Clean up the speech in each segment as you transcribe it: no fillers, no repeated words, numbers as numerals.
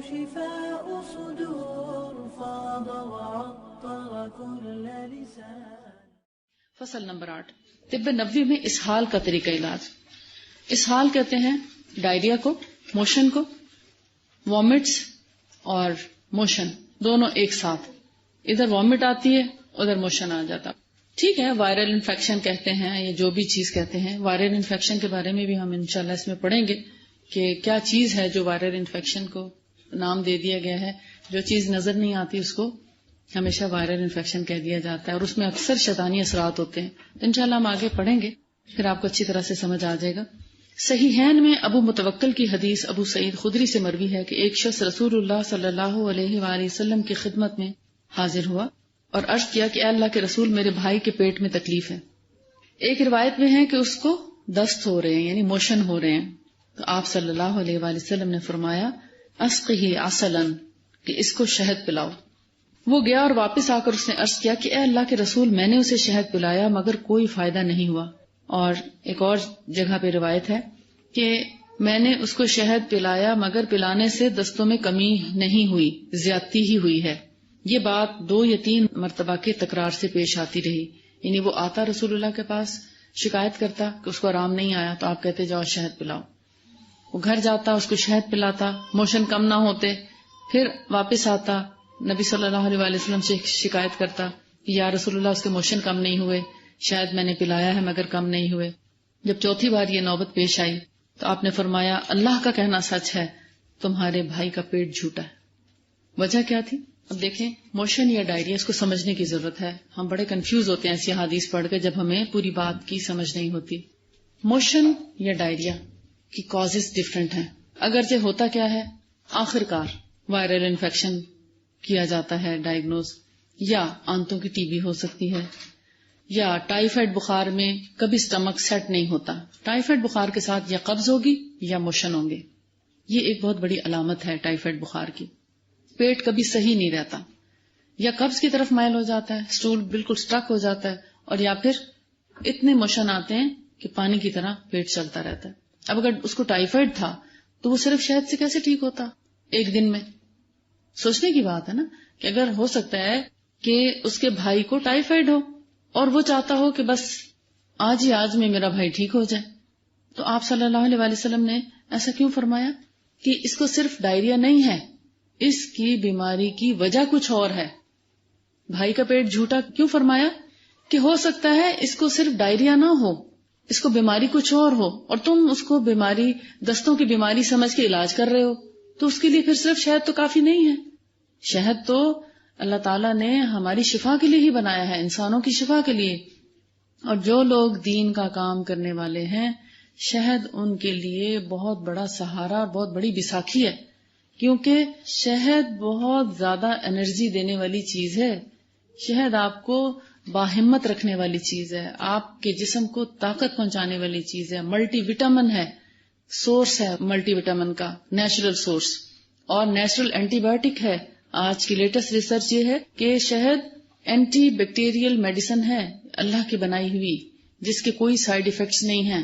شفاء صدور فاض وعطر كل لسان. فصل نمبر 8. طب نبوی میں اسہال کا طریقہ علاج. اسہال کہتے ہیں ڈائریا کو، موشن کو. وامٹس اور موشن دونوں ایک ساتھ، ادھر وامٹ آتی ہے ادھر موشن آ جاتا. ٹھیک ہے، وائرل انفیکشن کہتے ہیں یا جو بھی چیز کہتے ہیں. وائرل انفیکشن کے بارے میں بھی ہم انشاءاللہ اس میں پڑھیں گے کہ کیا چیز ہے جو وائرل انفیکشن کو نام دے دیا گیا ہے. جو چیز نظر نہیں آتی اس کو ہمیشہ وائرل انفیکشن کہہ دیا جاتا ہے، اور اس میں اکثر شیطانی اثرات ہوتے ہیں. انشاءاللہ ہم آگے پڑھیں گے، پھر آپ کو اچھی طرح سے سمجھ آ جائے گا. صحیحین میں ابو متوکل کی حدیث ابو سعید خدری سے مروی ہے کہ ایک شخص رسول اللہ صلی اللہ علیہ وآلہ وسلم کی خدمت میں حاضر ہوا اور عرض کیا کہ اے اللہ کے رسول، میرے بھائی کے پیٹ میں تکلیف ہے. ایک روایت میں ہے کہ اس کو دست ہو رہے ہیں، یعنی موشن ہو رہے ہیں. تو آپ صلی اللہ علیہ وآلہ وسلم نے فرمایا اسقہ عسلا، کہ اس کو شہد پلاؤ. وہ گیا اور واپس آ کر اس نے عرض کیا کہ اے اللہ کے رسول، میں نے اسے شہد پلایا مگر کوئی فائدہ نہیں ہوا. اور ایک اور جگہ پہ روایت ہے کہ میں نے اس کو شہد پلایا مگر پلانے سے دستوں میں کمی نہیں ہوئی، زیادتی ہی ہوئی ہے. یہ بات 2 یا 3 مرتبہ کے تکرار سے پیش آتی رہی. یعنی وہ آتا رسول اللہ کے پاس، شکایت کرتا کہ اس کو آرام نہیں آیا، تو آپ کہتے جاؤ شہد پلاؤ. وہ گھر جاتا، اس کو شہد پلاتا، موشن کم نہ ہوتے. پھر واپس آتا، نبی صلی اللہ علیہ وسلم سے شکایت کرتا کہ یا رسول اللہ، اس کے موشن کم نہیں ہوئے، شاید میں نے پلایا ہے مگر کم نہیں ہوئے. جب چوتھی بار یہ نوبت پیش آئی تو آپ نے فرمایا اللہ کا کہنا سچ ہے، تمہارے بھائی کا پیٹ جھوٹا ہے. وجہ کیا تھی؟ اب دیکھیں، موشن یا ڈائریا، اس کو سمجھنے کی ضرورت ہے. ہم بڑے کنفیوز ہوتے ہیں ایسی حدیث پڑھ کے جب ہمیں پوری بات کی سمجھ نہیں ہوتی. موشن یا ڈائریا کی کازز ڈفرینٹ ہیں. اگرچہ ہوتا کیا ہے، آخر کار وائرل انفیکشن کیا جاتا ہے ڈائگنوز، یا آنتوں کی ٹی بی ہو سکتی ہے، یا ٹائیفائڈ بخار میں کبھی سٹمک سیٹ نہیں ہوتا. ٹائیفائڈ بخار کے ساتھ یا قبض ہوگی یا موشن ہوں گے. یہ ایک بہت بڑی علامت ہے ٹائیفائڈ بخار کی. پیٹ کبھی صحیح نہیں رہتا، یا قبض کی طرف مائل ہو جاتا ہے، سٹول بالکل سٹرک ہو جاتا ہے، اور یا پھر اتنے موشن آتے ہیں کہ پانی کی طرح پیٹ چلتا رہتا ہے. اب اگر اس کو ٹائیفائڈ تھا تو وہ صرف شہد سے کیسے ٹھیک ہوتا ایک دن میں؟ سوچنے کی بات ہے نا، کہ اگر ہو سکتا ہے کہ اس کے بھائی کو ٹائیفائڈ ہو اور وہ چاہتا ہو کہ بس آج ہی آج میں میرا بھائی ٹھیک ہو جائے، تو آپ صلی اللہ علیہ وآلہ وسلم نے ایسا کیوں فرمایا کہ اس کو صرف ڈائریا نہیں ہے، اس کی بیماری کی وجہ کچھ اور ہے. بھائی کا پیٹ جھوٹا کیوں فرمایا؟ کہ ہو سکتا ہے اس کو صرف ڈائریا نہ ہو، اس کو بیماری کچھ اور ہو، اور تم اس کو بیماری، دستوں کی بیماری سمجھ کے علاج کر رہے ہو، تو اس کے لیے پھر صرف شہد تو کافی نہیں ہے. شہد تو اللہ تعالیٰ نے ہماری شفا کے لیے ہی بنایا ہے، انسانوں کی شفا کے لیے. اور جو لوگ دین کا کام کرنے والے ہیں، شہد ان کے لیے بہت بڑا سہارا اور بہت بڑی بیساکھی ہے، کیونکہ شہد بہت زیادہ انرجی دینے والی چیز ہے. شہد آپ کو باہمت رکھنے والی چیز ہے، آپ کے جسم کو طاقت پہنچانے والی چیز ہے، ملٹی وٹامن ہے، سورس ہے ملٹی وٹامن کا، نیچرل سورس، اور نیچرل اینٹی بایوٹک ہے. آج کی لیٹسٹ ریسرچ یہ ہے کہ شہد اینٹی بیکٹیریل میڈیسن ہے، اللہ کی بنائی ہوئی، جس کے کوئی سائیڈ ایفیکٹس نہیں ہیں.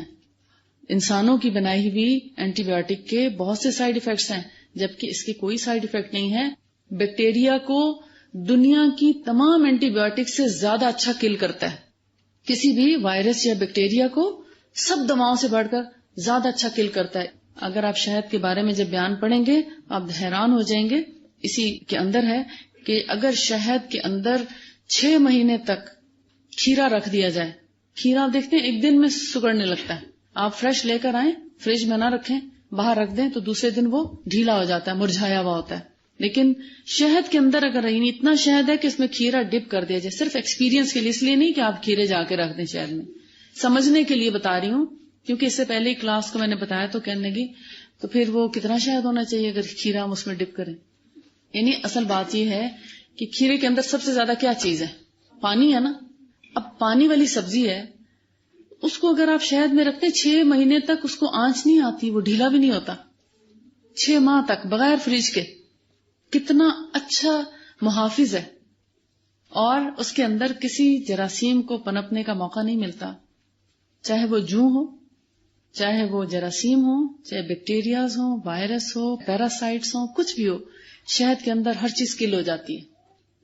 انسانوں کی بنائی ہوئی اینٹی بایوٹک کے بہت سے سائیڈ ایفیکٹس ہیں، جبکہ اس کے کوئی سائیڈ ایفیکٹ نہیں ہے. بیکٹیریا کو دنیا کی تمام اینٹی بایوٹک سے زیادہ اچھا کل کرتا ہے. کسی بھی وائرس یا بیکٹیریا کو سب دواؤں سے بڑھ کر زیادہ اچھا کل کرتا ہے. اگر آپ شہد کے بارے میں جب بیان پڑھیں گے آپ حیران ہو جائیں گے. اسی کے اندر ہے کہ اگر شہد کے اندر 6 مہینے تک کھیرا رکھ دیا جائے، کھیرا آپ دیکھتے ہیں ایک دن میں سکڑنے لگتا ہے، آپ فریش لے کر آئیں، فریج میں نہ رکھیں، باہر رکھ دیں تو دوسرے دن وہ ڈھیلا ہو جاتا ہے، مرجھایا ہوا ہوتا ہے. لیکن شہد کے اندر اگر اتنا شہد ہے کہ اس میں کھیرا ڈپ کر دیا جائے، صرف ایکسپیرینس کے لیے، اس لیے نہیں کہ آپ کھیرے جا کے رکھ دیں شہد میں، سمجھنے کے لیے بتا رہی ہوں، کیونکہ اس سے پہلے ہی کلاس کو میں نے بتایا تو کہنے لگی تو پھر وہ کتنا شہد ہونا چاہیے اگر کھیرا ہم اس میں ڈپ کریں. یعنی اصل بات یہ ہے کہ کھیرے کے اندر سب سے زیادہ کیا چیز ہے؟ پانی ہے نا. اب پانی والی سبزی ہے، اس کو اگر آپ شہد میں رکھتے 6 مہینے تک اس کو آنچ نہیں آتی، وہ ڈھیلا بھی نہیں ہوتا، 6 ماہ تک بغیر فریج کے. کتنا اچھا محافظ ہے، اور اس کے اندر کسی جراثیم کو پنپنے کا موقع نہیں ملتا، چاہے وہ جوں ہو، چاہے وہ جراثیم ہو، چاہے بیکٹیریاز ہوں، وائرس ہو، پیراسائٹس ہوں، کچھ بھی ہو، شہد کے اندر ہر چیز کل ہو جاتی ہے.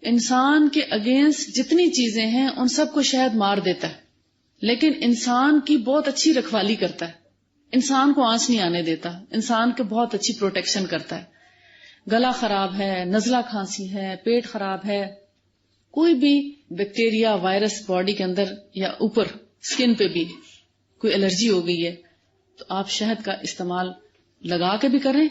انسان کے اگینسٹ جتنی چیزیں ہیں ان سب کو شہد مار دیتا ہے، لیکن انسان کی بہت اچھی رکھوالی کرتا ہے، انسان کو آنچ نہیں آنے دیتا، انسان کے بہت اچھی پروٹیکشن کرتا ہے. گلا خراب ہے، نزلہ کھانسی ہے، پیٹ خراب ہے، کوئی بھی بیکٹیریا وائرس باڈی کے اندر یا اوپر اسکن پہ بھی کوئی الرجی ہو گئی ہے تو آپ شہد کا استعمال لگا کے بھی کریں،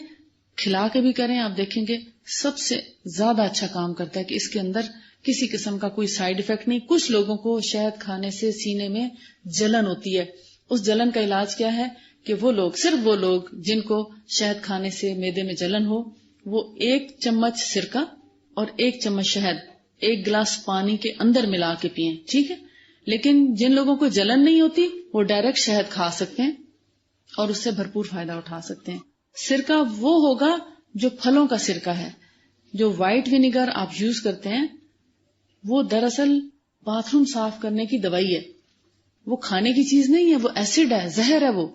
کھلا کے بھی کریں. آپ دیکھیں گے سب سے زیادہ اچھا کام کرتا ہے کہ اس کے اندر کسی قسم کا کوئی سائیڈ افیکٹ نہیں. کچھ لوگوں کو شہد کھانے سے سینے میں جلن ہوتی ہے، اس جلن کا علاج کیا ہے کہ صرف وہ لوگ جن کو شہد کھانے سے معدے میں جلن ہو وہ 1 چمچ سرکہ اور 1 چمچ شہد 1 گلاس پانی کے اندر ملا کے پئیں، ٹھیک ہے. لیکن جن لوگوں کو جلن نہیں ہوتی وہ ڈائریکٹ شہد کھا سکتے ہیں اور اس سے بھرپور فائدہ اٹھا سکتے ہیں. سرکہ وہ ہوگا جو پھلوں کا سرکہ ہے. جو وائٹ ونیگر آپ یوز کرتے ہیں وہ دراصل باتھ روم صاف کرنے کی دوائی ہے، وہ کھانے کی چیز نہیں ہے، وہ ایسڈ ہے، زہر ہے، وہ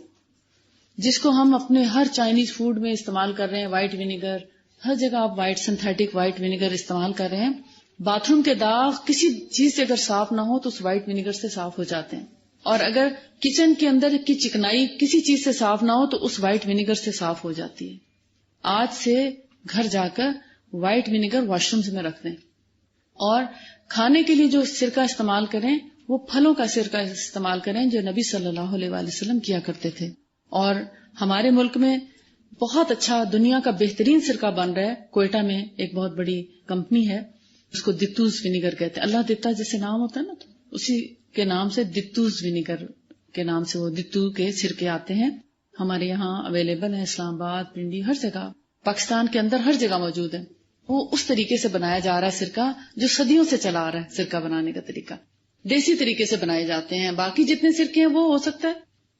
جس کو ہم اپنے ہر چائنیز فوڈ میں استعمال کر رہے ہیں. وائٹ ونیگر ہر جگہ آپ سنتھیٹک وائٹ ونیگر استعمال کر رہے ہیں. باتھ روم کے داغ کسی چیز سے اگر صاف نہ ہو تو اس وائٹ ونیگر سے صاف ہو جاتے ہیں، اور اگر کچن کے اندر کی چکنائی کسی چیز سے صاف نہ ہو تو اس وائٹ ونیگر سے صاف ہو جاتی ہے. آج سے گھر جا کر وائٹ ونیگر واش رومز میں رکھ دیں، اور کھانے کے لیے جو سرکہ استعمال کریں وہ پھلوں کا سرکہ استعمال کریں جو نبی صلی اللہ علیہ وآلہ وسلم کیا کرتے تھے. اور ہمارے ملک میں بہت اچھا دنیا کا بہترین سرکہ بن رہا ہے. کوئٹہ میں ایک بہت بڑی کمپنی ہے، اس کو دتوز ونیگر کہتے ہیں. اللہ دیتا جیسے نام ہوتا ہے نا تو اسی کے نام سے دتوز ونیگر کے نام سے وہ دتو کے سرکے آتے ہیں. ہمارے یہاں اویلیبل ہیں، اسلام آباد، پنڈی، ہر جگہ، پاکستان کے اندر ہر جگہ موجود ہے. وہ اس طریقے سے بنایا جا رہا ہے سرکہ جو صدیوں سے چلا آ رہا ہے. سرکہ بنانے کا طریقہ دیسی طریقے سے بنائے جاتے ہیں. باقی جتنے سرکے ہیں وہ ہو سکتا ہے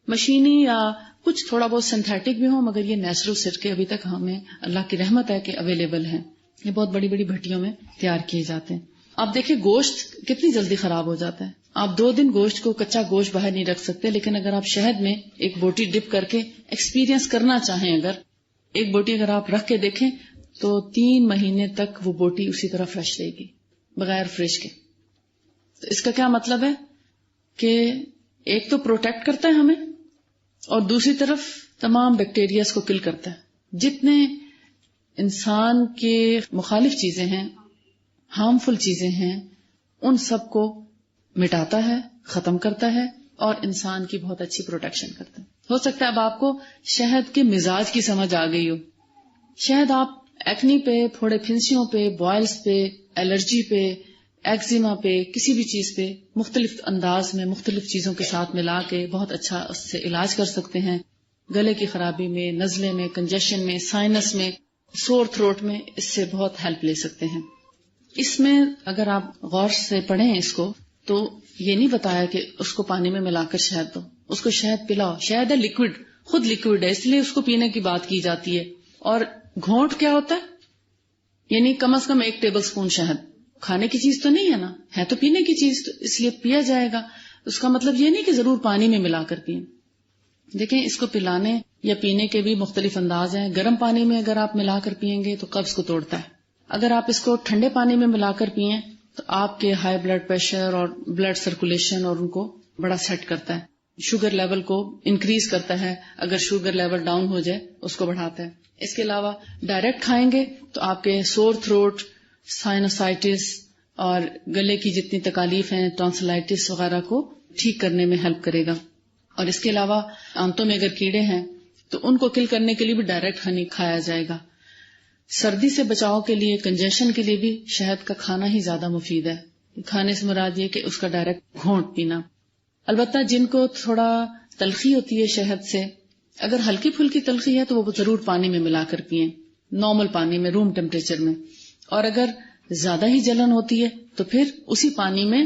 مشینی یا کچھ تھوڑا بہت سنتھیٹک بھی ہوں، مگر یہ نیچرل سرکے ابھی تک ہمیں اللہ کی رحمت ہے کہ اویلیبل ہیں. یہ بہت بڑی بڑی بھٹیوں میں تیار کیے جاتے ہیں. آپ دیکھیں گوشت کتنی جلدی خراب ہو جاتا ہے. آپ 2 دن گوشت کو کچا گوشت باہر نہیں رکھ سکتے، لیکن اگر آپ شہد میں ایک بوٹی ڈپ کر کے ایکسپیرینس کرنا چاہیں، اگر ایک بوٹی اگر آپ رکھ کے دیکھیں تو 3 مہینے تک وہ بوٹی اسی طرح فریش رہے گی بغیر فریش کے. تو اس کا کیا مطلب ہے کہ ایک تو پروٹیکٹ کرتا ہے ہمیں، اور دوسری طرف تمام بیکٹیریاز کو کل کرتا ہے. جتنے انسان کے مخالف چیزیں ہیں، ہارمفل چیزیں ہیں، ان سب کو مٹاتا ہے، ختم کرتا ہے، اور انسان کی بہت اچھی پروٹیکشن کرتا ہے. ہو سکتا ہے اب آپ کو شہد کے مزاج کی سمجھ آ گئی ہو. شہد آپ ایکنی پہ، پھوڑے پھنسیوں پہ، بوائلز پہ، الرجی پہ، ایکزیما پہ، کسی بھی چیز پہ مختلف انداز میں مختلف چیزوں کے ساتھ ملا کے بہت اچھا اس سے علاج کر سکتے ہیں. گلے کی خرابی میں، نزلے میں، کنجیشن میں، سائنس میں، سور تھروٹ میں اس سے بہت ہیلپ لے سکتے ہیں. اس میں اگر آپ غور سے پڑھیں اس کو تو یہ نہیں بتایا کہ اس کو پانی میں ملا کر شہد دو، اس کو شہد پلاؤ. شہد ہے لیکوڈ، خود لیکوڈ ہے، اس لیے اس کو پینے کی بات کی جاتی ہے. اور گھونٹ کیا ہوتا ہے؟ یعنی کم از کم 1 ٹیبل سپون شہد. کھانے کی چیز تو نہیں ہے نا، ہے تو پینے کی چیز، تو اس لیے پیا جائے گا. اس کا مطلب یہ نہیں کہ ضرور پانی میں ملا کر پئیں. دیکھیں اس کو پلانے یا پینے کے بھی مختلف انداز ہیں. گرم پانی میں اگر آپ ملا کر پیئیں گے تو قبض کو توڑتا ہے. اگر آپ اس کو ٹھنڈے پانی میں ملا کر پئیں تو آپ کے ہائی بلڈ پریشر اور بلڈ سرکولیشن اور ان کو بڑا سیٹ کرتا ہے. شوگر لیول کو انکریز کرتا ہے، اگر شوگر لیول ڈاؤن ہو جائے اس کو بڑھاتا ہے. اس کے علاوہ ڈائریکٹ کھائیں گے تو آپ کے سور تھروٹ، سائنوسائٹس اور گلے کی جتنی تکالیف ہیں، ٹانسلائٹس وغیرہ کو ٹھیک کرنے میں ہیلپ کرے گا. اور اس کے علاوہ آنتوں میں اگر کیڑے ہیں تو ان کو کل کرنے کے لیے بھی ڈائریکٹ ہنی کھایا جائے گا. سردی سے بچاؤ کے لیے، کنجیشن کے لیے بھی شہد کا کھانا ہی زیادہ مفید ہے. کھانے سے مراد یہ کہ اس کا ڈائریکٹ گھونٹ پینا. البتہ جن کو تھوڑا تلخی ہوتی ہے شہد سے، اگر ہلکی پھلکی تلخی ہے تو وہ ضرور پانی میں ملا کر پئیں، نارمل پانی میں، روم ٹیمپریچر میں. اور اگر زیادہ ہی جلن ہوتی ہے تو پھر اسی پانی میں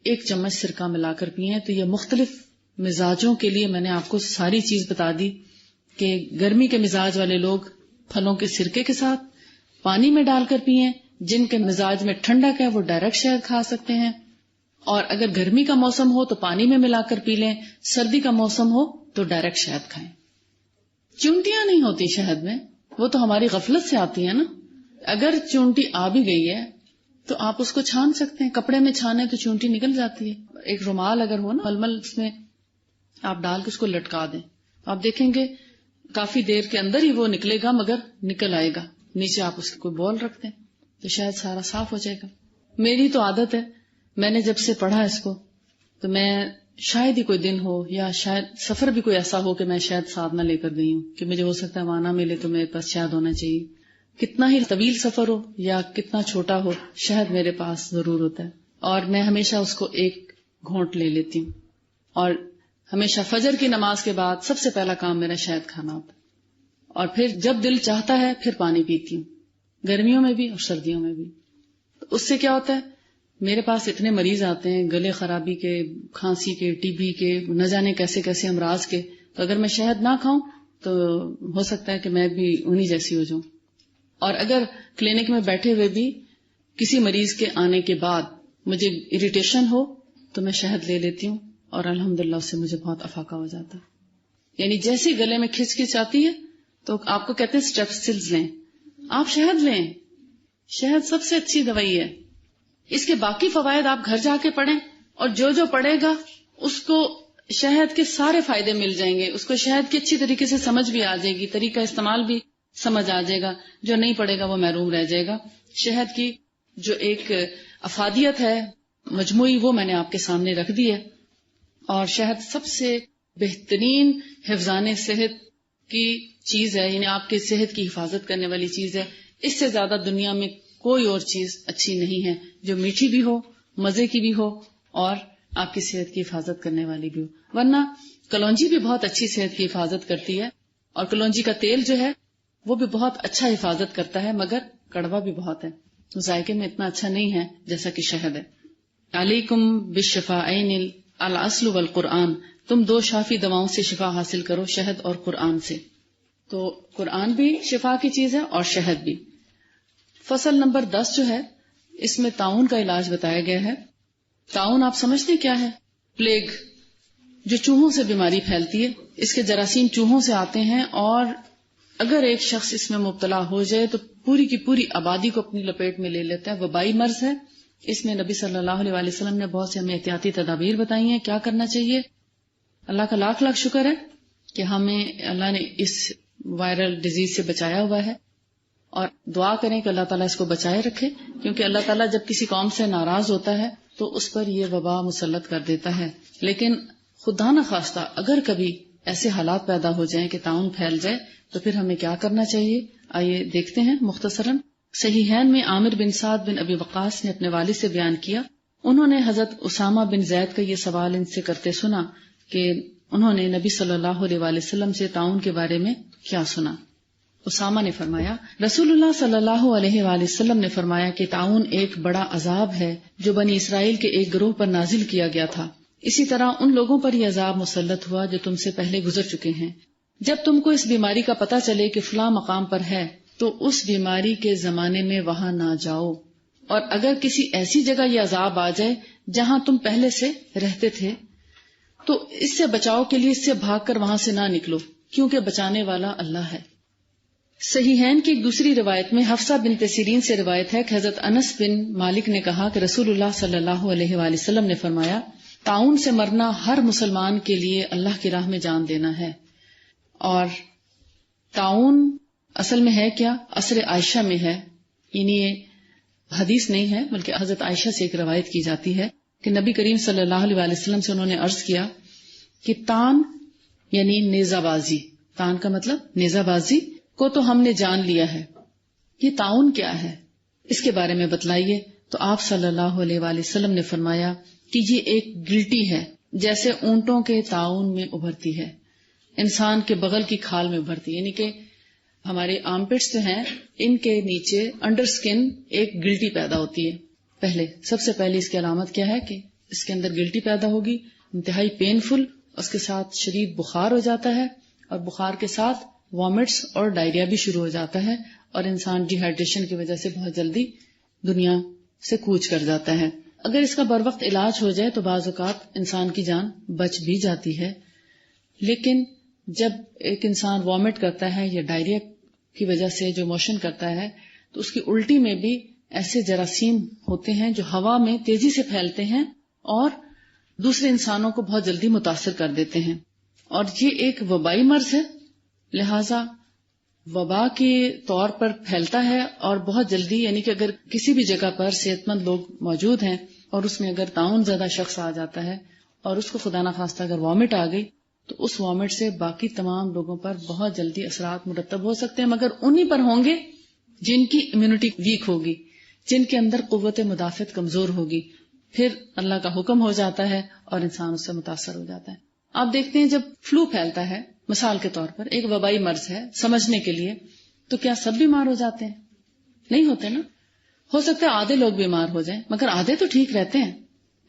1 چمچ سرکہ ملا کر پئیں. تو یہ مختلف مزاجوں کے لیے میں نے آپ کو ساری چیز بتا دی کہ گرمی کے مزاج والے لوگ پھلوں کے سرکے کے ساتھ پانی میں ڈال کر پئیں. جن کے مزاج میں ٹھنڈک ہے وہ ڈائریکٹ شہد کھا سکتے ہیں. اور اگر گرمی کا موسم ہو تو پانی میں ملا کر پی لیں، سردی کا موسم ہو تو ڈائریکٹ شہد کھائیں. چونٹیاں نہیں ہوتی شہد میں، وہ تو ہماری غفلت سے آتی ہے نا. اگر چونٹی آ بھی گئی ہے تو آپ اس کو چھان سکتے ہیں، کپڑے میں چھانے تو چونٹی نکل جاتی ہے. ایک رومال اگر ہو نا ململ، اس میں آپ ڈال کے اس کو لٹکا دیں، آپ دیکھیں گے کافی دیر کے اندر ہی وہ نکلے گا، مگر نکل آئے گا. نیچے آپ اس کو بول رکھ دیں تو شاید سارا صاف ہو جائے گا. میری تو عادت ہے، میں نے جب سے پڑھا اس کو تو میں شاید ہی کوئی دن ہو یا شاید سفر بھی کوئی ایسا ہو کہ میں شاید ساتھ نہ لے کر گئی ہوں کہ مجھے ہو سکتا ہے وہاں نہ ملے تو میرے پاس شاید ہونا چاہیے. کتنا ہی طویل سفر ہو یا کتنا چھوٹا ہو، شہد میرے پاس ضرور ہوتا ہے. اور میں ہمیشہ اس کو ایک گھونٹ لے لیتی ہوں. اور ہمیشہ فجر کی نماز کے بعد سب سے پہلا کام میرا شہد کھانا ہوتا ہے. اور پھر جب دل چاہتا ہے پھر پانی پیتی ہوں، گرمیوں میں بھی اور سردیوں میں بھی. تو اس سے کیا ہوتا ہے، میرے پاس اتنے مریض آتے ہیں گلے خرابی کے، کھانسی کے، ٹی بی کے، نہ جانے کیسے کیسے امراض کے. تو اگر میں شہد نہ کھاؤں تو ہو سکتا ہے کہ میں بھی انہی جیسی ہو جاؤں. اور اگر کلینک میں بیٹھے ہوئے بھی کسی مریض کے آنے کے بعد مجھے اریٹیشن ہو تو میں شہد لے لیتی ہوں اور الحمدللہ اس سے مجھے بہت افاقہ ہو جاتا ہے. یعنی جیسی گلے میں کھچ کھچ آتی ہے تو آپ کو کہتے ہیں اسٹریپسلز لیں، آپ شہد لیں. شہد سب سے اچھی دوائی ہے. اس کے باقی فوائد آپ گھر جا کے پڑھیں، اور جو جو پڑھے گا اس کو شہد کے سارے فائدے مل جائیں گے. اس کو شہد کی اچھی طریقے سے سمجھ بھی آ جائے گی، طریقہ استعمال بھی سمجھ آ جائے گا. جو نہیں پڑھے گا وہ محروم رہ جائے گا. شہد کی جو ایک افادیت ہے مجموعی، وہ میں نے آپ کے سامنے رکھ دی ہے. اور شہد سب سے بہترین حفظان صحت کی چیز ہے، یعنی آپ کی صحت کی حفاظت کرنے والی چیز ہے. اس سے زیادہ دنیا میں کوئی اور چیز اچھی نہیں ہے جو میٹھی بھی ہو، مزے کی بھی ہو اور آپ کی صحت کی حفاظت کرنے والی بھی ہو. ورنہ کلونجی بھی بہت اچھی صحت کی حفاظت کرتی ہے، اور کلونجی کا تیل جو ہے وہ بھی بہت اچھا حفاظت کرتا ہے، مگر کڑوا بھی بہت ہے، ذائقے میں اتنا اچھا نہیں ہے جیسا کہ شہد ہے. علیکم بالشفاءین الاصل والقرآن، تم دو شافی دواؤں سے شفا حاصل کرو، شہد اور قرآن سے. تو قرآن بھی شفا کی چیز ہے اور شہد بھی. فصل نمبر 10 جو ہے اس میں طاعون کا علاج بتایا گیا ہے. طاعون آپ سمجھتے کیا ہے؟ پلیگ، جو چوہوں سے بیماری پھیلتی ہے. اس کے جراثیم چوہوں سے آتے ہیں، اور اگر ایک شخص اس میں مبتلا ہو جائے تو پوری کی پوری آبادی کو اپنی لپیٹ میں لے لیتا ہے. وبائی مرض ہے. اس میں نبی صلی اللہ علیہ وسلم نے بہت سے ہمیں احتیاطی تدابیر بتائی ہیں کیا کرنا چاہیے. اللہ کا لاکھ لاکھ شکر ہے کہ ہمیں اللہ نے اس وائرل ڈیزیز سے بچایا ہوا ہے، اور دعا کریں کہ اللہ تعالیٰ اس کو بچائے رکھے، کیونکہ اللہ تعالیٰ جب کسی قوم سے ناراض ہوتا ہے تو اس پر یہ وبا مسلط کر دیتا ہے. لیکن خدا نہ خواستہ اگر کبھی ایسے حالات پیدا ہو جائیں کہ طاعون پھیل جائے تو پھر ہمیں کیا کرنا چاہیے، آئیے دیکھتے ہیں مختصراً. صحیحین میں عامر بن سعد بن ابی وقاص نے اپنے والد سے بیان کیا، انہوں نے حضرت اسامہ بن زید کا یہ سوال ان سے کرتے سنا کہ انہوں نے نبی صلی اللہ علیہ وآلہ وسلم سے طاعون کے بارے میں کیا سنا. اسامہ نے فرمایا رسول اللہ صلی اللہ علیہ وآلہ وسلم نے فرمایا کہ طاعون ایک بڑا عذاب ہے جو بنی اسرائیل کے ایک گروہ پر نازل کیا گیا تھا. اسی طرح ان لوگوں پر یہ عذاب مسلط ہوا جو تم سے پہلے گزر چکے ہیں. جب تم کو اس بیماری کا پتہ چلے کہ فلاں مقام پر ہے تو اس بیماری کے زمانے میں وہاں نہ جاؤ، اور اگر کسی ایسی جگہ یہ عذاب آ جائے جہاں تم پہلے سے رہتے تھے تو اس سے بچاؤ کے لیے اس سے بھاگ کر وہاں سے نہ نکلو، کیونکہ بچانے والا اللہ ہے. صحیحین کی ایک دوسری روایت میں حفصہ بنت سیرین سے روایت ہے کہ حضرت انس بن مالک نے کہا کہ رسول اللہ صلی اللہ علیہ وآلہ وسلم نے فرمایا طاعون سے مرنا ہر مسلمان کے لیے اللہ کی راہ میں جان دینا ہے. اور طاعون اصل میں ہے کیا؟ عصر عائشہ میں ہے، یعنی یہ حدیث نہیں ہے بلکہ حضرت عائشہ سے ایک روایت کی جاتی ہے کہ نبی کریم صلی اللہ علیہ وآلہ وسلم سے انہوں نے عرض کیا کہ تان یعنی نیزہ بازی، تان کا مطلب نیزہ بازی کو تو ہم نے جان لیا ہے، یہ طاعون کیا ہے اس کے بارے میں بتلائیے. تو آپ صلی اللہ علیہ وآلہ وسلم نے فرمایا کہ یہ ایک گلٹی ہے جیسے اونٹوں کے طاعون میں ابھرتی ہے، انسان کے بغل کی کھال میں ابھرتی ہے. یعنی کہ ہمارے آرمپٹس جو ہیں ان کے نیچے انڈر سکن ایک گلٹی پیدا ہوتی ہے. پہلے سب سے پہلی اس کی علامت کیا ہے کہ اس کے اندر گلٹی پیدا ہوگی، انتہائی پینفل، اس کے ساتھ شدید بخار ہو جاتا ہے، اور بخار کے ساتھ وامٹس اور ڈائریا بھی شروع ہو جاتا ہے، اور انسان ڈی ہائیڈریشن کی وجہ سے بہت جلدی دنیا سے کوچ کر جاتا ہے. اگر اس کا بر وقت علاج ہو جائے تو بعض اوقات انسان کی جان بچ بھی جاتی ہے. لیکن جب ایک انسان وامٹ کرتا ہے یا ڈائریا کی وجہ سے جو موشن کرتا ہے تو اس کی الٹی میں بھی ایسے جراثیم ہوتے ہیں جو ہوا میں تیزی سے پھیلتے ہیں اور دوسرے انسانوں کو بہت جلدی متاثر کر دیتے ہیں، اور یہ ایک وبائی مرض ہے، لہذا وبا کے طور پر پھیلتا ہے اور بہت جلدی، یعنی کہ اگر کسی بھی جگہ پر صحت مند لوگ موجود ہیں اور اس میں اگر طاعون زیادہ شخص آ جاتا ہے اور اس کو خدا نخواستہ اگر وامٹ آ گئی تو اس وامٹ سے باقی تمام لوگوں پر بہت جلدی اثرات مرتب ہو سکتے ہیں، مگر انہی پر ہوں گے جن کی امیونٹی ویک ہوگی، جن کے اندر قوت مدافعت کمزور ہوگی، پھر اللہ کا حکم ہو جاتا ہے اور انسان اس سے متاثر ہو جاتا ہے۔ آپ دیکھتے ہیں جب فلو پھیلتا ہے، مثال کے طور پر ایک وبائی مرض ہے سمجھنے کے لیے، تو کیا سب بیمار ہو جاتے ہیں؟ نہیں ہوتے نا، ہو سکتا ہے آدھے لوگ بیمار ہو جائیں مگر آدھے تو ٹھیک رہتے ہیں،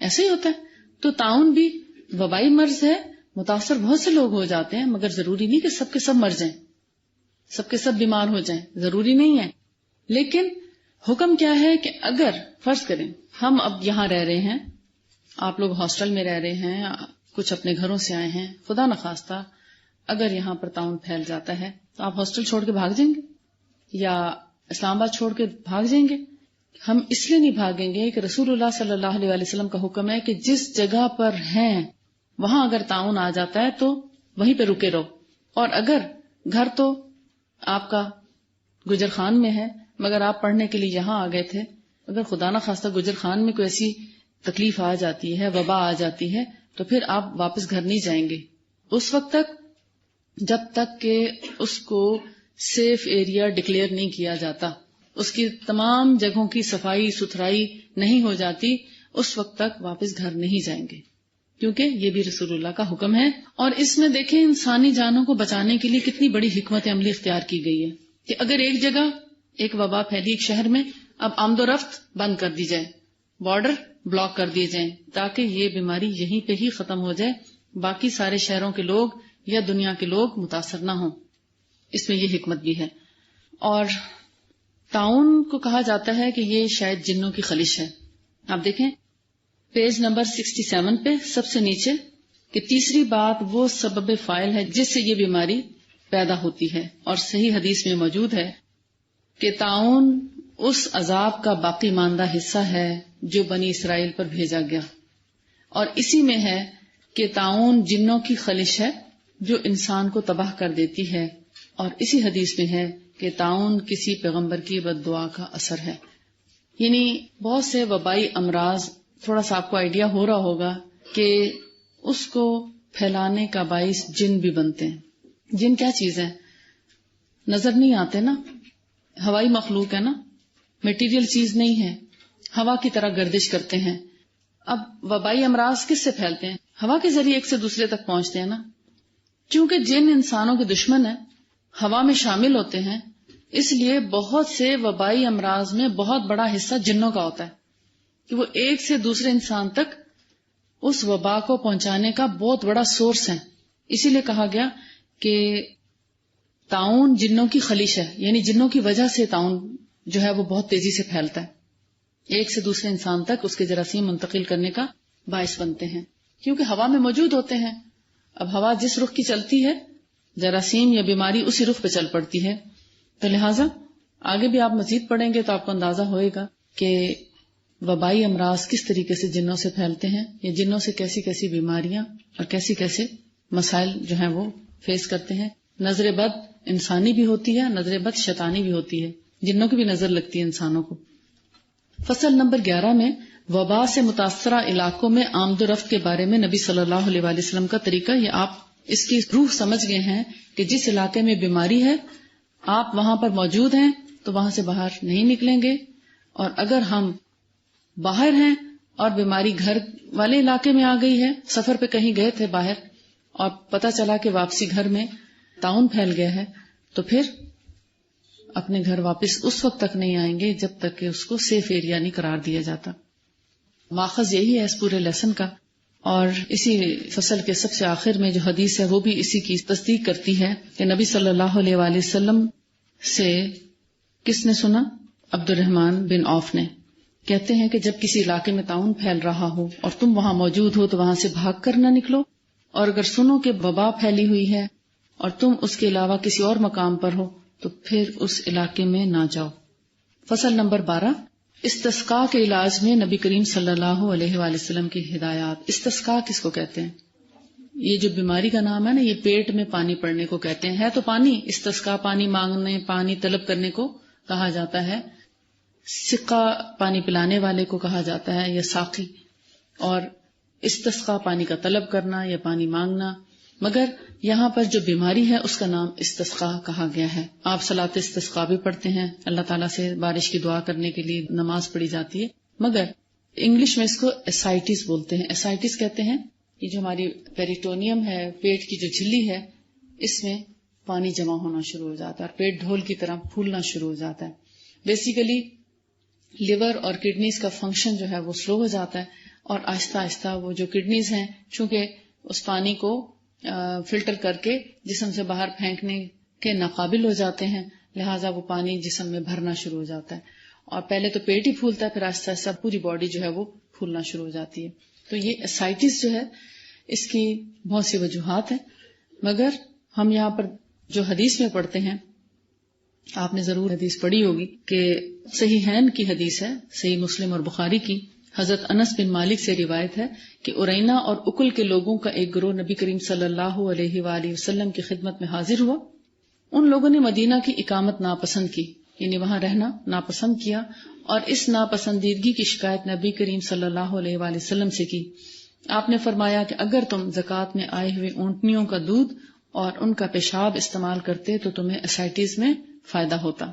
ایسا ہی ہوتا ہے۔ تو طاعون بھی وبائی مرض ہے، متاثر بہت سے لوگ ہو جاتے ہیں، مگر ضروری نہیں کہ سب کے سب مر جائیں، سب کے سب بیمار ہو جائیں، ضروری نہیں ہے۔ لیکن حکم کیا ہے کہ اگر فرض کریں ہم اب یہاں رہ رہے ہیں، آپ لوگ ہاسٹل میں رہ رہے ہیں، کچھ اپنے گھروں سے آئے ہیں، خدا نخواستہ اگر یہاں پر طاعون پھیل جاتا ہے تو آپ ہاسٹل چھوڑ کے بھاگ جائیں گے یا اسلام آباد چھوڑ کے بھاگ جائیں گے؟ ہم اس لیے نہیں بھاگیں گے کہ رسول اللہ صلی اللہ علیہ وسلم کا حکم ہے کہ جس جگہ پر ہیں وہاں اگر طاعون آ جاتا ہے تو وہیں پہ رکے رہو، اور اگر گھر تو آپ کا گجر خان میں ہے مگر آپ پڑھنے کے لیے یہاں آ گئے تھے، اگر خدا نہ خواستہ گجر خان میں کوئی ایسی تکلیف آ جاتی ہے، وبا آ جاتی ہے، تو پھر آپ واپس گھر نہیں جائیں گے اس وقت تک جب تک کہ اس کو سیف ایریا ڈکلیئر نہیں کیا جاتا، اس کی تمام جگہوں کی صفائی ستھرائی نہیں ہو جاتی، اس وقت تک واپس گھر نہیں جائیں گے، کیونکہ یہ بھی رسول اللہ کا حکم ہے۔ اور اس میں دیکھیں انسانی جانوں کو بچانے کے لیے کتنی بڑی حکمت عملی اختیار کی گئی ہے کہ اگر ایک جگہ ایک وبا پھیلی ایک شہر میں، اب آمد و رفت بند کر دی جائے، بارڈر بلاک کر دیے جائیں تاکہ یہ بیماری یہیں پہ ہی ختم ہو جائے، باقی سارے شہروں کے لوگ یا دنیا کے لوگ متاثر نہ ہوں۔ اس میں یہ حکمت بھی ہے۔ اور طاعون کو کہا جاتا ہے کہ یہ شاید جنوں کی خلش ہے۔ آپ دیکھیں پیج نمبر 67 پہ سب سے نیچے کہ تیسری بات وہ سبب فاعل ہے جس سے یہ بیماری پیدا ہوتی ہے، اور صحیح حدیث میں موجود ہے کہ طاعون اس عذاب کا باقی ماندہ حصہ ہے جو بنی اسرائیل پر بھیجا گیا، اور اسی میں ہے کہ طاعون جنوں کی خلش ہے جو انسان کو تباہ کر دیتی ہے، اور اسی حدیث میں ہے کہ طاعون کسی پیغمبر کی بد دعا کا اثر ہے۔ یعنی بہت سے وبائی امراض، تھوڑا سا آپ کو آئیڈیا ہو رہا ہوگا کہ اس کو پھیلانے کا باعث جن بھی بنتے ہیں۔ جن کیا چیز ہے؟ نظر نہیں آتے نا، ہوائی مخلوق ہے نا، میٹیریل چیز نہیں ہے، ہوا کی طرح گردش کرتے ہیں۔ اب وبائی امراض کس سے پھیلتے ہیں؟ ہوا کے ذریعے ایک سے دوسرے تک پہنچتے ہیں نا۔ چونکہ جن انسانوں کے دشمن ہیں، ہوا میں شامل ہوتے ہیں، اس لیے بہت سے وبائی امراض میں بہت بڑا حصہ جنوں کا ہوتا ہے کہ وہ ایک سے دوسرے انسان تک اس وبا کو پہنچانے کا بہت بڑا سورس ہے۔ اسی لیے کہا گیا کہ طاعون جنوں کی خلیش ہے، یعنی جنوں کی وجہ سے طاعون جو ہے وہ بہت تیزی سے پھیلتا ہے، ایک سے دوسرے انسان تک اس کے جراثیم منتقل کرنے کا باعث بنتے ہیں، کیونکہ ہوا میں موجود ہوتے ہیں۔ اب ہوا جس رخ کی چلتی ہے جراثیم یا بیماری اسی رخ پہ چل پڑتی ہے، تو لہٰذا آگے بھی آپ مزید پڑھیں گے تو آپ کو اندازہ ہوئے گا کہ وبائی امراض کس طریقے سے جنوں سے پھیلتے ہیں، یا جنوں سے کیسی کیسی بیماریاں اور کیسی کیسے مسائل جو ہیں وہ فیس کرتے ہیں۔ نظر بد انسانی بھی ہوتی ہے، نظر بد شیطانی بھی ہوتی ہے، جنوں کی بھی نظر لگتی ہے انسانوں کو۔ فصل نمبر 11 میں وبا سے متاثرہ علاقوں میں آمد و رفت کے بارے میں نبی صلی اللہ علیہ وآلہ وسلم کا طریقہ، یہ آپ اس کی روح سمجھ گئے ہیں کہ جس علاقے میں بیماری ہے آپ وہاں پر موجود ہیں تو وہاں سے باہر نہیں نکلیں گے، اور اگر ہم باہر ہیں اور بیماری گھر والے علاقے میں آ گئی ہے، سفر پہ کہیں گئے تھے باہر اور پتہ چلا کہ واپسی گھر میں طاعون پھیل گیا ہے، تو پھر اپنے گھر واپس اس وقت تک نہیں آئیں گے جب تک کہ اس کو سیف ایریا نہیں قرار دیا جاتا۔ ماخذ یہی ہے اس پورے لیسن کا، اور اسی فصل کے سب سے آخر میں جو حدیث ہے وہ بھی اسی کی تصدیق کرتی ہے کہ نبی صلی اللہ علیہ وآلہ وسلم سے کس نے سنا؟ عبد الرحمن بن عوف نے، کہتے ہیں کہ جب کسی علاقے میں طاعون پھیل رہا ہو اور تم وہاں موجود ہو تو وہاں سے بھاگ کر نہ نکلو، اور اگر سنو کہ وبا پھیلی ہوئی ہے اور تم اس کے علاوہ کسی اور مقام پر ہو تو پھر اس علاقے میں نہ جاؤ۔ فصل نمبر 12، استسقاء کے علاج میں نبی کریم صلی اللہ علیہ وآلہ وسلم کی ہدایات۔ استسقاء کس کو کہتے ہیں؟ یہ جو بیماری کا نام ہے نا، یہ پیٹ میں پانی پڑنے کو کہتے ہیں، ہے تو پانی، استسقاء پانی مانگنے، پانی طلب کرنے کو کہا جاتا ہے، سقا پانی پلانے والے کو کہا جاتا ہے یا ساقی، اور استسقاء پانی کا طلب کرنا یا پانی مانگنا، مگر یہاں پر جو بیماری ہے اس کا نام استسقاء کہا گیا ہے۔ آپ صلاۃ استسقاء بھی پڑھتے ہیں، اللہ تعالیٰ سے بارش کی دعا کرنے کے لیے نماز پڑھی جاتی ہے، مگر انگلش میں اس کو اسائٹس بولتے ہیں۔ اسائٹس کہتے ہیں یہ جو ہماری پیریٹونیم ہے، پیٹ کی جو جھلی ہے، اس میں پانی جمع ہونا شروع ہو جاتا ہے اور پیٹ ڈھول کی طرح پھولنا شروع ہو جاتا ہے۔ بیسیکلی لیور اور کڈنیز کا فنکشن جو ہے وہ سلو ہو جاتا ہے، اور آہستہ آہستہ وہ جو کڈنیز ہیں چونکہ اس پانی کو فلٹر کر کے جسم سے باہر پھینکنے کے ناقابل ہو جاتے ہیں، لہٰذا وہ پانی جسم میں بھرنا شروع ہو جاتا ہے، اور پہلے تو پیٹ ہی پھولتا ہے، پھر آہستہ آہستہ پوری باڈی جو ہے وہ پھولنا شروع ہو جاتی ہے۔ تو یہ اسائٹس جو ہے اس کی بہت سی وجوہات ہیں، مگر ہم یہاں پر جو حدیث میں پڑھتے ہیں، آپ نے ضرور حدیث پڑھی ہوگی کہ صحیحین کی حدیث ہے، صحیح مسلم اور بخاری کی، حضرت انس بن مالک سے روایت ہے کہ ارینا اور اکل کے لوگوں کا ایک گروہ نبی کریم صلی اللہ علیہ وآلہ وسلم کی خدمت میں حاضر ہوا۔ ان لوگوں نے مدینہ کی اقامت ناپسند کی، یعنی وہاں رہنا ناپسند کیا، اور اس ناپسندیدگی کی شکایت نبی کریم صلی اللہ علیہ وآلہ وسلم سے کی۔ آپ نے فرمایا کہ اگر تم زکوٰۃ میں آئے ہوئے اونٹنیوں کا دودھ اور ان کا پیشاب استعمال کرتے تو تمہیں اسائٹس میں فائدہ ہوتا۔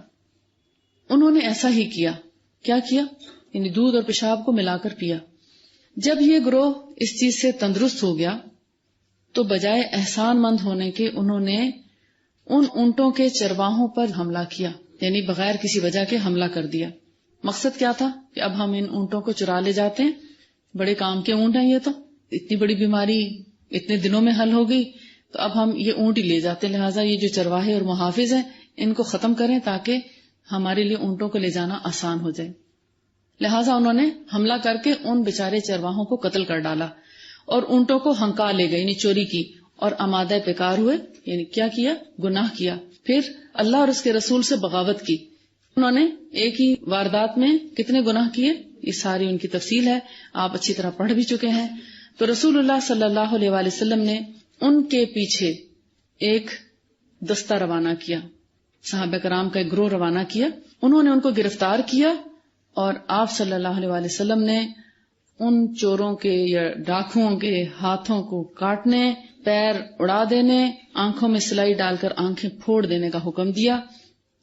انہوں نے ایسا ہی کیا۔ کیا کیا؟ یعنی دودھ اور پیشاب کو ملا کر پیا۔ جب یہ گروہ اس چیز سے تندرست ہو گیا تو بجائے احسان مند ہونے کے انہوں نے ان اونٹوں کے چرواہوں پر حملہ کیا، یعنی بغیر کسی وجہ کے حملہ کر دیا۔ مقصد کیا تھا کہ اب ہم ان اونٹوں کو چرا لے جاتے ہیں، بڑے کام کے اونٹ ہیں، یہ تو اتنی بڑی بیماری اتنے دنوں میں حل ہو گئی، تو اب ہم یہ اونٹ ہی لے جاتے ہیں، لہٰذا یہ جو چرواہے اور محافظ ہیں ان کو ختم کریں تاکہ ہمارے لیے اونٹوں کو لے جانا آسان ہو جائے۔ لہٰذا انہوں نے حملہ کر کے ان بیچارے چرواہوں کو قتل کر ڈالا اور اونٹوں کو ہنکا لے گئے، یعنی چوری کی، اور آمادہ پیکار ہوئے، یعنی کیا کیا؟ گناہ کیا۔ پھر اللہ اور اس کے رسول سے بغاوت کی۔ انہوں نے ایک ہی واردات میں کتنے گناہ کیے، یہ ساری ان کی تفصیل ہے، آپ اچھی طرح پڑھ بھی چکے ہیں۔ تو رسول اللہ صلی اللہ علیہ وآلہ وسلم نے ان کے پیچھے ایک دستہ روانہ کیا، صحابہ کرام کا ایک گروہ روانہ کیا، انہوں نے ان کو گرفتار کیا، اور آپ صلی اللہ علیہ وآلہ وسلم نے ان چوروں کے یا ڈاکوؤں کے ہاتھوں کو کاٹنے، پیر اڑا دینے، آنکھوں میں سلائی ڈال کر آنکھیں پھوڑ دینے کا حکم دیا۔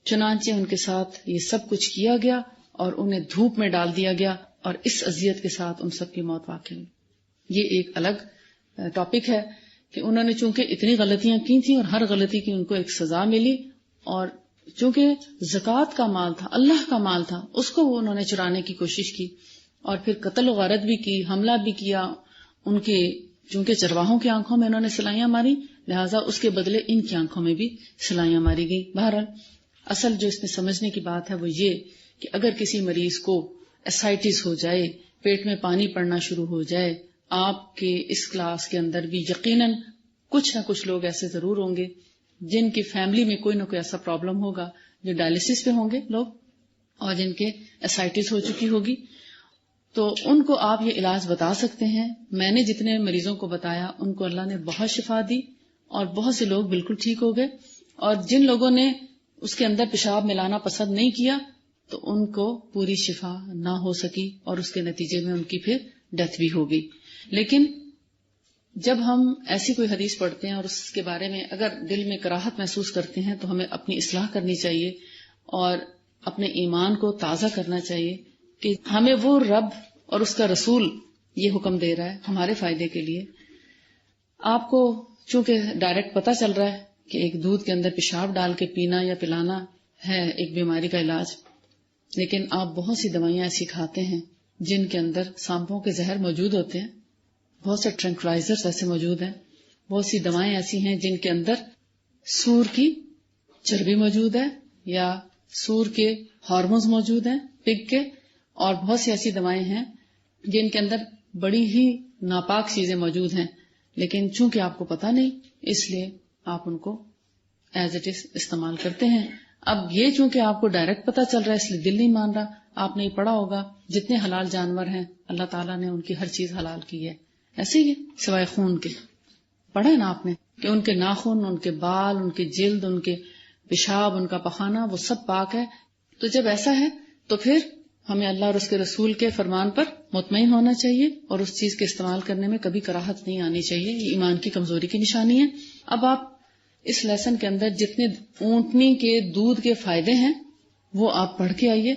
چنانچہ ان کے ساتھ یہ سب کچھ کیا گیا اور انہیں دھوپ میں ڈال دیا گیا، اور اس اذیت کے ساتھ ان سب کی موت واقع ہوئی۔ یہ ایک الگ ٹاپک ہے کہ انہوں نے چونکہ اتنی غلطیاں کی تھیں اور ہر غلطی کی ان کو ایک سزا ملی، اور چونکہ زکوٰۃ کا مال تھا، اللہ کا مال تھا، اس کو وہ انہوں نے چرانے کی کوشش کی، اور پھر قتل و غارت بھی کی، حملہ بھی کیا۔ ان کے چونکہ چرواہوں کی آنکھوں میں انہوں نے سلائیاں ماری، لہٰذا اس کے بدلے ان کی آنکھوں میں بھی سلائیاں ماری گئی۔ بہرحال اصل جو اس میں سمجھنے کی بات ہے وہ یہ کہ اگر کسی مریض کو اسائٹس ہو جائے، پیٹ میں پانی پڑنا شروع ہو جائے، آپ کے اس کلاس کے اندر بھی یقیناً کچھ نہ کچھ لوگ ایسے ضرور ہوں گے جن کی فیملی میں کوئی نہ کوئی ایسا پرابلم ہوگا، جو ڈائلسس پہ ہوں گے لوگ، اور جن کے اسائٹس ہو چکی ہوگی، تو ان کو آپ یہ علاج بتا سکتے ہیں۔ میں نے جتنے مریضوں کو بتایا ان کو اللہ نے بہت شفا دی، اور بہت سے لوگ بالکل ٹھیک ہو گئے، اور جن لوگوں نے اس کے اندر پیشاب ملانا پسند نہیں کیا تو ان کو پوری شفا نہ ہو سکی، اور اس کے نتیجے میں ان کی پھر ڈیتھ بھی ہو گئی۔ لیکن جب ہم ایسی کوئی حدیث پڑھتے ہیں اور اس کے بارے میں اگر دل میں کراہت محسوس کرتے ہیں تو ہمیں اپنی اصلاح کرنی چاہیے اور اپنے ایمان کو تازہ کرنا چاہیے کہ ہمیں وہ رب اور اس کا رسول یہ حکم دے رہا ہے ہمارے فائدے کے لیے۔ آپ کو چونکہ ڈائریکٹ پتہ چل رہا ہے کہ ایک دودھ کے اندر پیشاب ڈال کے پینا یا پلانا ہے ایک بیماری کا علاج، لیکن آپ بہت سی دوائیاں ایسی کھاتے ہیں جن کے اندر سانپوں کے زہر موجود ہوتے ہیں، بہت سے ٹرنکلائزرز ایسے موجود ہیں، بہت سی دوائیں ایسی ہیں جن کے اندر سور کی چربی موجود ہے یا سور کے ہارمونز موجود ہیں پگ کے، اور بہت سی ایسی دوائیں ہیں جن کے اندر بڑی ہی ناپاک چیزیں موجود ہیں لیکن چونکہ آپ کو پتہ نہیں اس لیے آپ ان کو ایز اٹ از استعمال کرتے ہیں. اب یہ چونکہ آپ کو ڈائریکٹ پتہ چل رہا ہے اس لیے دل نہیں مان رہا. آپ نے پڑھا ہوگا جتنے حلال جانور ہیں اللہ تعالیٰ نے ان کی ہر چیز حلال کی ہے. ایسے ہی سوائے خون کے. پڑھا ہے نا آپ نے کہ ان کے ناخن، ان کے بال، ان کی جلد، ان کے پیشاب، ان کا پخانہ وہ سب پاک ہے. تو جب ایسا ہے تو پھر ہمیں اللہ اور اس کے رسول کے فرمان پر مطمئن ہونا چاہیے اور اس چیز کے استعمال کرنے میں کبھی کراہت نہیں آنی چاہیے. یہ ایمان کی کمزوری کی نشانی ہے. اب آپ اس لیسن کے اندر جتنے اونٹنی کے دودھ کے فائدے ہیں وہ آپ پڑھ کے آئیے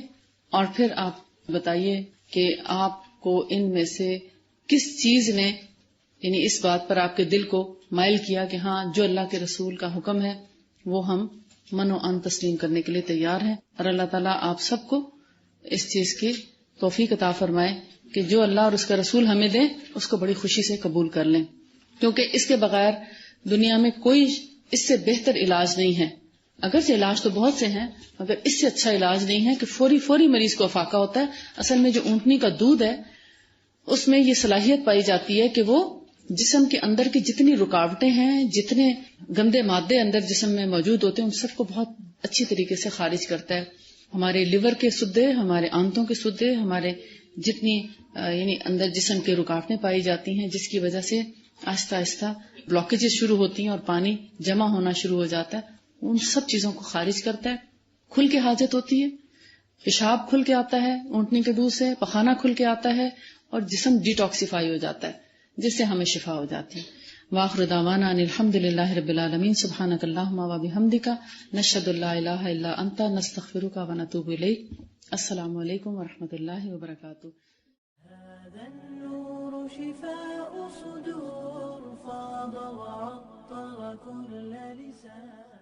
اور پھر آپ بتائیے کہ آپ کو ان میں سے کس چیز نے یعنی اس بات پر آپ کے دل کو مائل کیا کہ ہاں جو اللہ کے رسول کا حکم ہے وہ ہم من و عن تسلیم کرنے کے لیے تیار ہیں. اور اللہ تعالیٰ آپ سب کو اس چیز کی توفیق عطا فرمائے کہ جو اللہ اور اس کا رسول ہمیں دیں اس کو بڑی خوشی سے قبول کر لیں، کیونکہ اس کے بغیر دنیا میں کوئی اس سے بہتر علاج نہیں ہے. اگرچہ علاج تو بہت سے ہیں مگر اس سے اچھا علاج نہیں ہے کہ فوری مریض کو افاقہ ہوتا ہے. اصل میں جو اونٹنی کا دودھ ہے اس میں یہ صلاحیت پائی جاتی ہے کہ وہ جسم کے اندر کی جتنی رکاوٹیں ہیں، جتنے گندے مادے اندر جسم میں موجود ہوتے ہیں ان سب کو بہت اچھی طریقے سے خارج کرتا ہے. ہمارے لیور کے سدے، ہمارے آنتوں کے سدے، ہمارے جتنی یعنی اندر جسم کے رکاوٹیں پائی جاتی ہیں جس کی وجہ سے آہستہ آہستہ بلاکیجز شروع ہوتی ہیں اور پانی جمع ہونا شروع ہو جاتا ہے، ان سب چیزوں کو خارج کرتا ہے. کھل کے حاجت ہوتی ہے، پیشاب کھل کے آتا ہے اونٹنی کے دودھ سے، پخانہ کھل کے آتا ہے اور جسم ڈیٹاکسیفائی ہو جاتا ہے جس سے ہمیں شفا ہو جاتی ہے. وآخر دعوانا ان الحمد للہ رب العالمین. سبحانک اللہم وبحمدک نشہد ان لا الہ الا انت نستغفرک ونتوب الیک. السلام علیکم ورحمۃ اللہ وبرکاتہ. هذا النور شفاء صدور فاض وعطر كل لسان